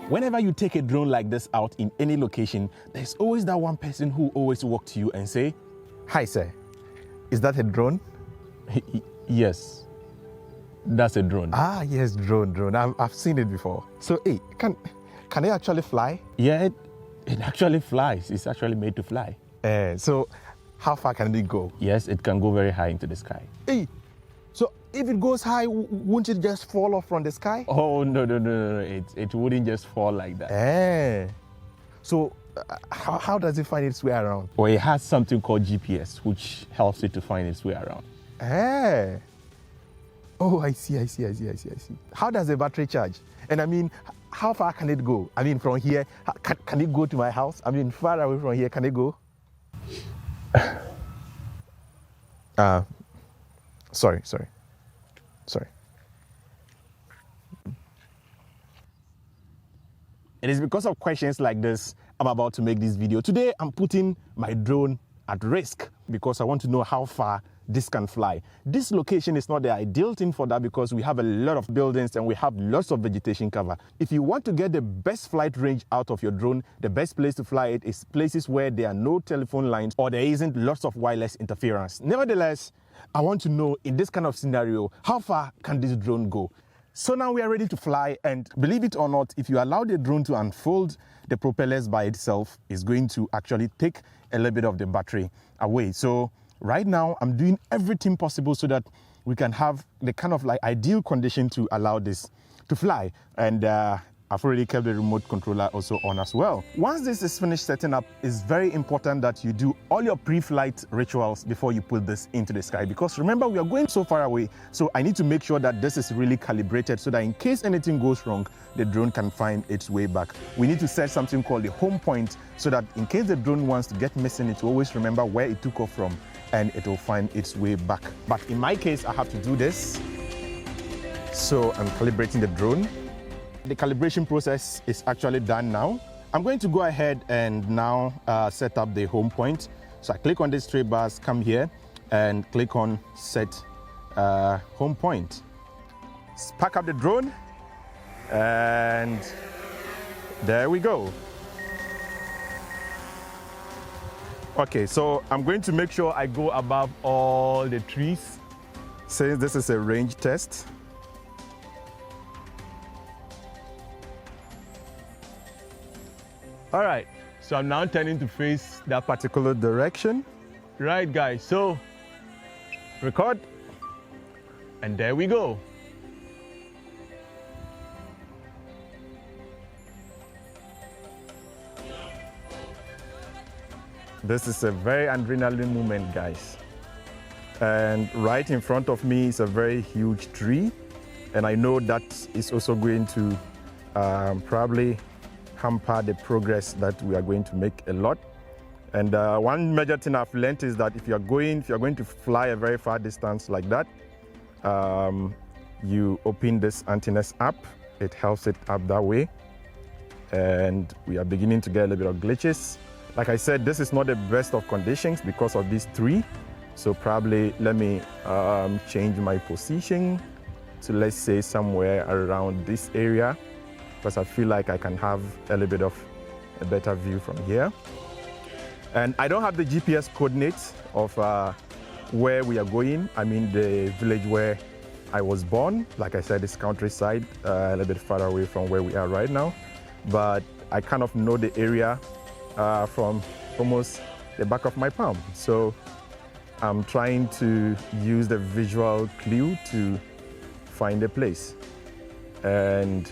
Whenever you take a drone like this out in any location, there's always that one person who always walk to you and say, "Hi sir, is that a drone?" Yes, that's a drone. Ah, yes, drone. I've seen it before. So, hey, can it actually fly? Yeah, it actually flies. It's actually made to fly. So, how far can it go? Yes, it can go very high into the sky. Hey, so if it goes high, won't it just fall off from the sky? Oh, no. It wouldn't just fall like that. So, how does it find its way around? Well, it has something called GPS, which helps it to find its way around. Oh, I see. How does the battery charge? And I mean, how far can it go? I mean, from here, can it go to my house? I mean, far away from here, can it go? Sorry. It is because of questions like this I'm about to make this video. Today, I'm putting my drone at risk because I want to know how far this can fly. This location is not the ideal thing for that because we have a lot of buildings and we have lots of vegetation cover. If you want to get the best flight range out of your drone, the best place to fly it is places where there are no telephone lines or there isn't lots of wireless interference. Nevertheless, I want to know in this kind of scenario, how far can this drone go? So now we are ready to fly, and believe it or not, if you allow the drone to unfold the propellers by itself, it's going to actually take a little bit of the battery away. So right now I'm doing everything possible so that we can have the kind of like ideal condition to allow this to fly. And I've already kept the remote controller also on as well. Once this is finished setting up, it's very important that you do all your pre-flight rituals before you put this into the sky, because remember, we are going so far away, so I need to make sure that this is really calibrated so that in case anything goes wrong, the drone can find its way back. We need to set something called the home point so that in case the drone wants to get missing, it will always remember where it took off from and it will find its way back. But in my case, I have to do this. So I'm calibrating the drone. The calibration process is actually done now. I'm going to go ahead and now set up the home point. So I click on these three bars, come here and click on set home point. Spark up the drone and there we go. Okay, so I'm going to make sure I go above all the trees since this is a range test. All right, so I'm now turning to face that particular direction. Right, guys, so record, and there we go. This is a very adrenaline moment, guys. And right in front of me is a very huge tree, and I know that is also going to probably hamper the progress that we are going to make a lot. And one major thing I've learned is that if you're going to fly a very far distance like that, you open this antennas up. It helps it up that way. And we are beginning to get a little bit of glitches. Like I said, this is not the best of conditions because of these three. So probably let me change my position to, let's say, somewhere around this area, because I feel like I can have a little bit of a better view from here. And I don't have the GPS coordinates of where we are going. I mean the village where I was born. Like I said, it's countryside, a little bit far away from where we are right now. But I kind of know the area from almost the back of my palm. So I'm trying to use the visual clue to find a place. And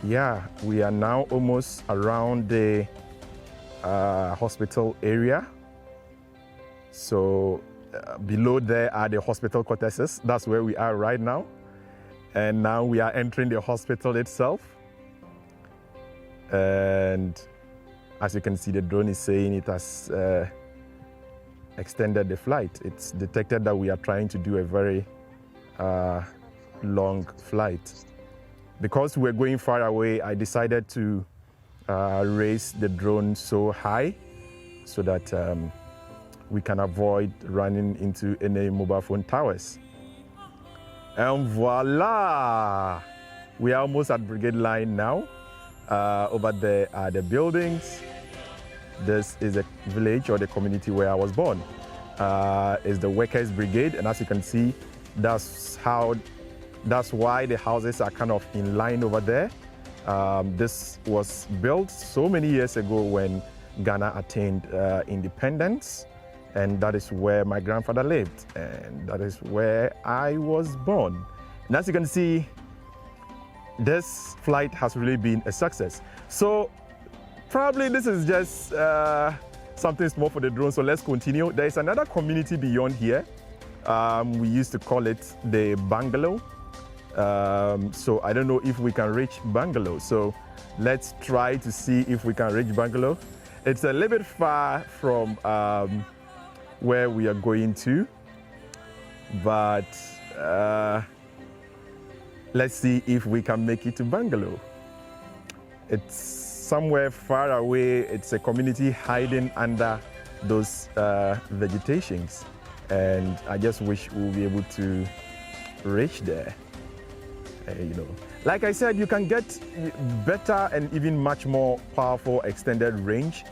yeah, we are now almost around the hospital area. So below there are the hospital quarters. That's where we are right now. And now we are entering the hospital itself. And as you can see, the drone is saying it has extended the flight. It's detected that we are trying to do a very long flight. Because we're going far away, I decided to raise the drone so high so that we can avoid running into any mobile phone towers. And voila! We are almost at Brigade Line now. Over there are the buildings. This is a village or the community where I was born. It's the Workers' Brigade, and as you can see, that's why the houses are kind of in line over there. This was built so many years ago when Ghana attained independence, and that is where my grandfather lived, and that is where I was born. And as you can see, this flight has really been a success. So probably this is just something small for the drone, so let's continue. There is another community beyond here. We used to call it the bungalow. So I don't know if we can reach bungalow. So let's try to see if we can reach bungalow. It's a little bit far from where we are going to, but let's see if we can make it to bungalow. It's somewhere far away. It's a community hiding under those vegetations, and I just wish we'll be able to reach there. You know, like I said, you can get better and even much more powerful extended range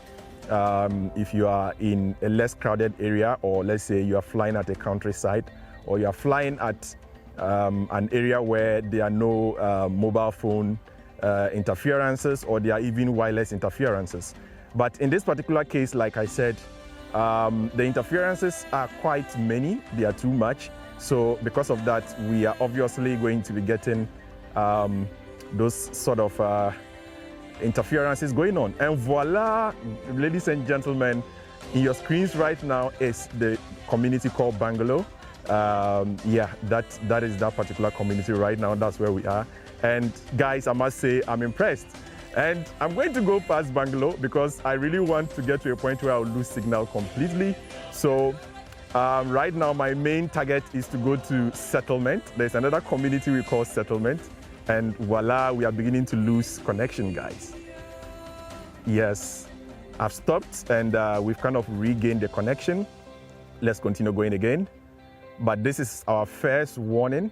if you are in a less crowded area, or let's say you are flying at a countryside, or you are flying at an area where there are no mobile phone interferences, or there are even wireless interferences. But in this particular case, like I said, the interferences are quite many. They are too much. So because of that, we are obviously going to be getting those sort of interferences going on. And voila, ladies and gentlemen, in your screens right now is the community called Bungalow. Yeah, that is that particular community right now. That's where we are. And guys, I must say I'm impressed. And I'm going to go past Bungalow because I really want to get to a point where I'll lose signal completely. So right now, my main target is to go to Settlement. There's another community we call Settlement. And voila, we are beginning to lose connection, guys. Yes, I've stopped and we've kind of regained the connection. Let's continue going again. But this is our first warning.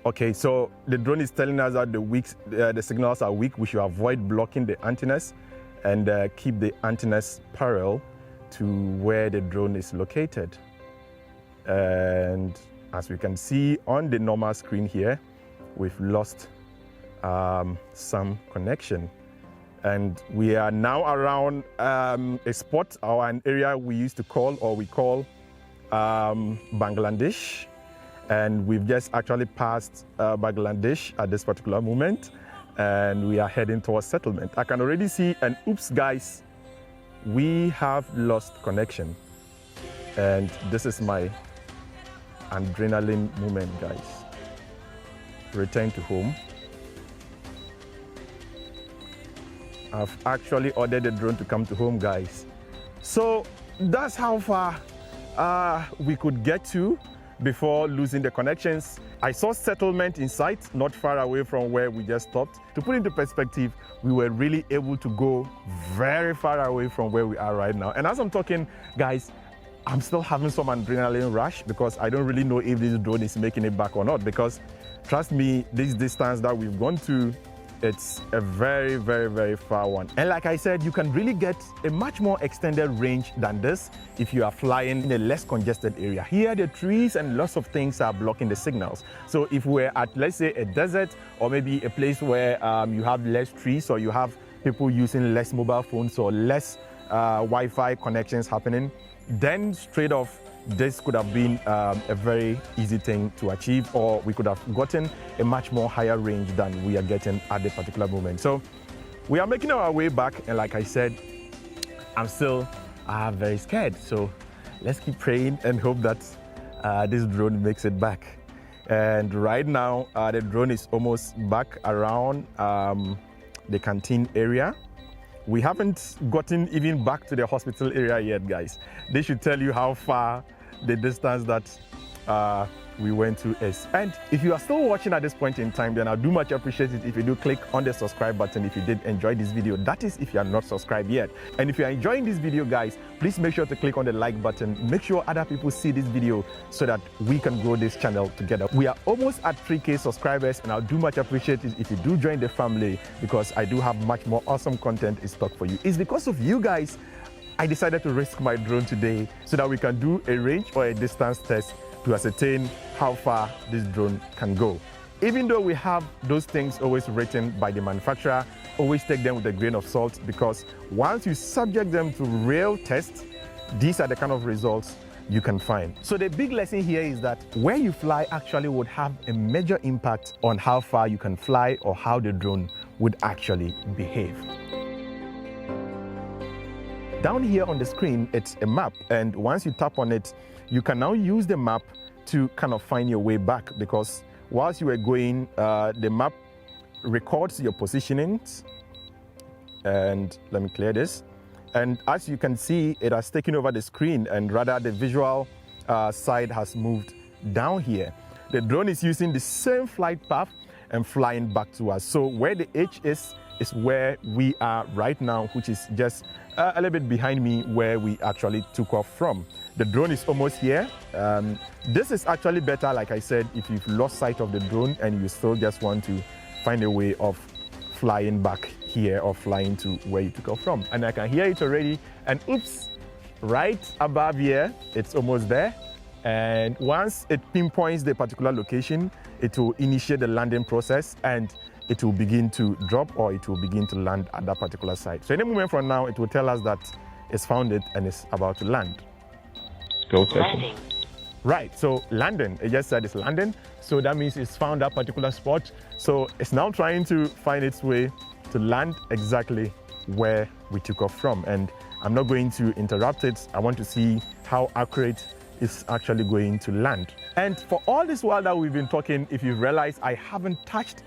Okay, so the drone is telling us that the signals are weak. We should avoid blocking the antennas and keep the antennas parallel to where the drone is located. And as we can see on the normal screen here, we've lost some connection. And we are now around a spot or an area we used to call, or we call Bangladesh. And we've just actually passed Bangladesh at this particular moment, and we are heading towards Settlement. I can already see, and oops, guys, we have lost connection. And this is my adrenaline moment, guys. Return to home. I've actually ordered the drone to come to home, guys. So that's how far we could get to before losing the connections. I saw Settlement in sight, not far away from where we just stopped. To put into perspective, we were really able to go very far away from where we are right now. And as I'm talking, guys, I'm still having some adrenaline rush because I don't really know if this drone is making it back or not, because trust me, this distance that we've gone to, it's a very, very, very far one. And like I said, you can really get a much more extended range than this if you are flying in a less congested area. Here, the trees and lots of things are blocking the signals. So if we're at, let's say, a desert, or maybe a place where you have less trees, or you have people using less mobile phones or less Wi-Fi connections happening, then straight off, this could have been a very easy thing to achieve, or we could have gotten a much more higher range than we are getting at the particular moment. So we are making our way back, and like I said, I'm still very scared. So let's keep praying and hope that this drone makes it back. And right now, the drone is almost back around the canteen area. We haven't gotten even back to the hospital area yet, guys. They should tell you how far the distance that we went to is. And if you are still watching at this point in time, then I do much appreciate it if you do click on the subscribe button if you did enjoy this video. That is if you are not subscribed yet. And if you are enjoying this video, guys, please make sure to click on the like button. Make sure other people see this video so that we can grow this channel together. We are almost at 3K subscribers, and I do much appreciate it if you do join the family, because I do have much more awesome content in stock for you. It's because of you guys I decided to risk my drone today so that we can do a range or a distance test to ascertain how far this drone can go. Even though we have those things always written by the manufacturer, always take them with a grain of salt, because once you subject them to real tests, these are the kind of results you can find. So the big lesson here is that where you fly actually would have a major impact on how far you can fly or how the drone would actually behave. Down here on the screen, it's a map, and once you tap on it, you can now use the map to kind of find your way back, because whilst you were going, the map records your positionings. And let me clear this. And as you can see, it has taken over the screen, and rather the visual side has moved down here. The drone is using the same flight path and flying back to us. So where the H is where we are right now, which is just a little bit behind me where we actually took off from. The drone is almost here. This is actually better, like I said, if you've lost sight of the drone and you still just want to find a way of flying back here or flying to where you took off from. And I can hear it already, and oops, right above here, it's almost there. And once it pinpoints the particular location, it will initiate the landing process, and it will begin to drop, or it will begin to land at that particular site. So any moment from now, it will tell us that it's found it and it's about to land. Go session. Right, so landing, it just said it's landing. So that means it's found that particular spot. So it's now trying to find its way to land exactly where we took off from. And I'm not going to interrupt it. I want to see how accurate it's actually going to land. And for all this while that we've been talking, if you realize I haven't touched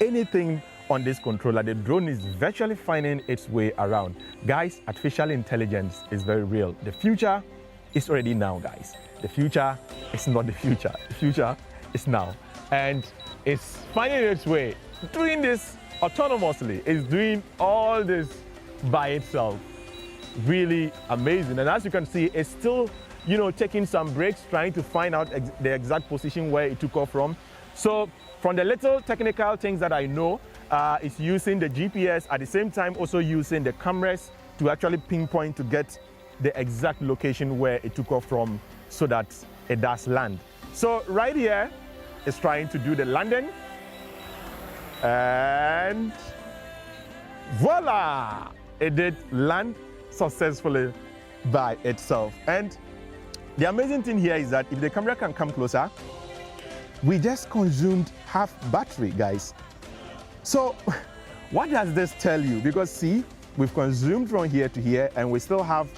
anything on this controller, the drone is virtually finding its way around. Guys, artificial intelligence is very real. The future is already now, guys. The future is not the future. The future is now. And it's finding its way, doing this autonomously. It's doing all this by itself. Really amazing. And as you can see, it's still, taking some breaks, trying to find out the exact position where it took off from. So from the little technical things that I know, it's using the GPS, at the same time also using the cameras to actually pinpoint to get the exact location where it took off from so that it does land. So right here, it's trying to do the landing, and voila! It did land successfully by itself. And the amazing thing here is that if the camera can come closer, we just consumed half battery, guys. So what does this tell you? Because see, we've consumed from here to here, and we still have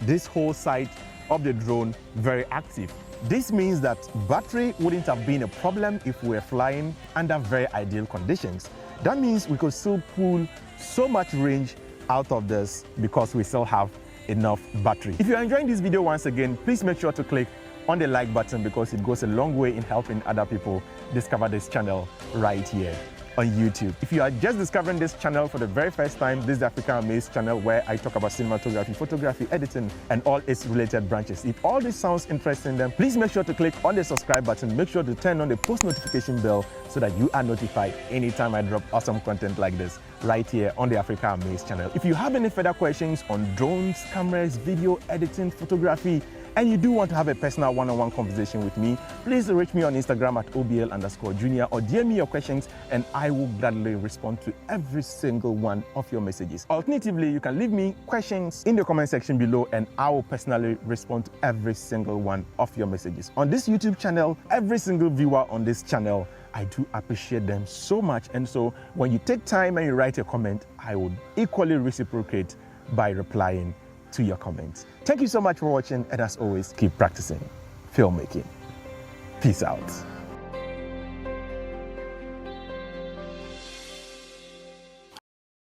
this whole side of the drone very active. This means that battery wouldn't have been a problem if we were flying under very ideal conditions. That means we could still pull so much range out of this because we still have enough battery. If you're enjoying this video, once again, please make sure to click on the like button, because it goes a long way in helping other people discover this channel right here on YouTube. If you are just discovering this channel for the very first time, this is the Africa Amaze channel, where I talk about cinematography, photography, editing, and all its related branches. If all this sounds interesting, then please make sure to click on the subscribe button. Make sure to turn on the post notification bell so that you are notified anytime I drop awesome content like this right here on the Africa Amaze channel. If you have any further questions on drones, cameras, video editing, photography, and you do want to have a personal one-on-one conversation with me, please reach me on Instagram at OBL_Junior, or DM me your questions and I will gladly respond to every single one of your messages. Alternatively, you can leave me questions in the comment section below and I will personally respond to every single one of your messages. On this YouTube channel, every single viewer on this channel, I do appreciate them so much. And so when you take time and you write a comment, I would equally reciprocate by replying to your comments. Thank you so much for watching, and as always, keep practicing filmmaking. Peace out.